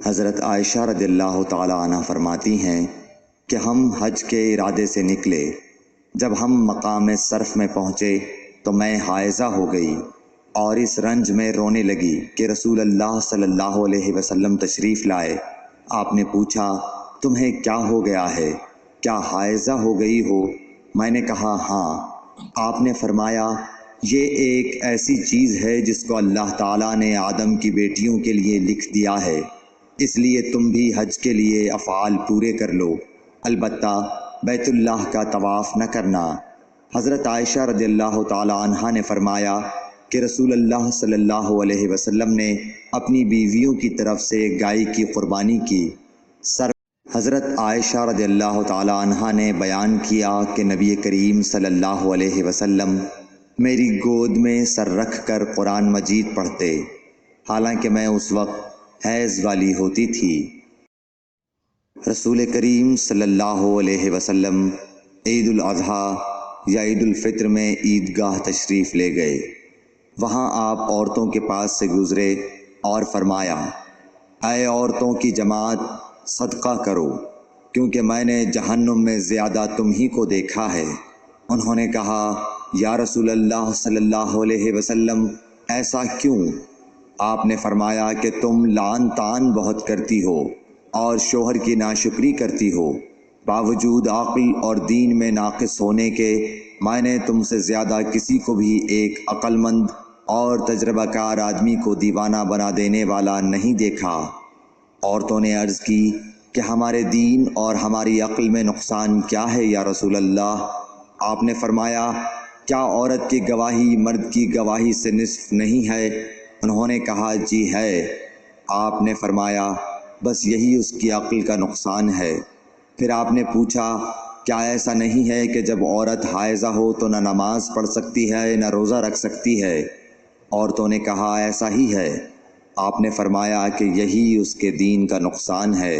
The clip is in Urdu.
حضرت عائشہ رضی اللہ تعالی عنہ فرماتی ہیں کہ ہم حج کے ارادے سے نکلے۔ جب ہم مقام صرف میں پہنچے تو میں حائضہ ہو گئی اور اس رنج میں رونے لگی کہ رسول اللہ صلی اللہ علیہ وسلم تشریف لائے۔ آپ نے پوچھا تمہیں کیا ہو گیا ہے؟ کیا حائضہ ہو گئی ہو؟ میں نے کہا ہاں۔ آپ نے فرمایا یہ ایک ایسی چیز ہے جس کو اللہ تعالیٰ نے آدم کی بیٹیوں کے لیے لکھ دیا ہے، اس لیے تم بھی حج کے لیے افعال پورے کر لو، البتہ بیت اللہ کا طواف نہ کرنا۔ حضرت عائشہ رضی اللہ تعالی عنہا نے فرمایا کہ رسول اللہ صلی اللہ علیہ وسلم نے اپنی بیویوں کی طرف سے گائے کی قربانی کی۔ حضرت عائشہ رضی اللہ تعالی عنہا نے بیان کیا کہ نبی کریم صلی اللہ علیہ وسلم میری گود میں سر رکھ کر قرآن مجید پڑھتے، حالانکہ میں اس وقت حیض والی ہوتی تھی۔ رسول کریم صلی اللہ علیہ وسلم عید الاضحیٰ یا عید الفطر میں عیدگاہ تشریف لے گئے۔ وہاں آپ عورتوں کے پاس سے گزرے اور فرمایا اے عورتوں کی جماعت، صدقہ کرو کیونکہ میں نے جہنم میں زیادہ تم ہی کو دیکھا ہے۔ انہوں نے کہا یا رسول اللہ صلی اللہ علیہ وسلم ایسا کیوں؟ آپ نے فرمایا کہ تم لعن طعن بہت کرتی ہو اور شوہر کی ناشکری کرتی ہو، باوجود عقل اور دین میں ناقص ہونے کے میں نے تم سے زیادہ کسی کو بھی ایک عقل مند اور تجربہ کار آدمی کو دیوانہ بنا دینے والا نہیں دیکھا۔ عورتوں نے عرض کی کہ ہمارے دین اور ہماری عقل میں نقصان کیا ہے یا رسول اللہ؟ آپ نے فرمایا کیا عورت کی گواہی مرد کی گواہی سے نصف نہیں ہے؟ انہوں نے کہا جی ہے۔ آپ نے فرمایا بس یہی اس کی عقل کا نقصان ہے۔ پھر آپ نے پوچھا کیا ایسا نہیں ہے کہ جب عورت حائضہ ہو تو نہ نماز پڑھ سکتی ہے نہ روزہ رکھ سکتی ہے؟ عورتوں نے کہا ایسا ہی ہے۔ آپ نے فرمایا کہ یہی اس کے دین کا نقصان ہے۔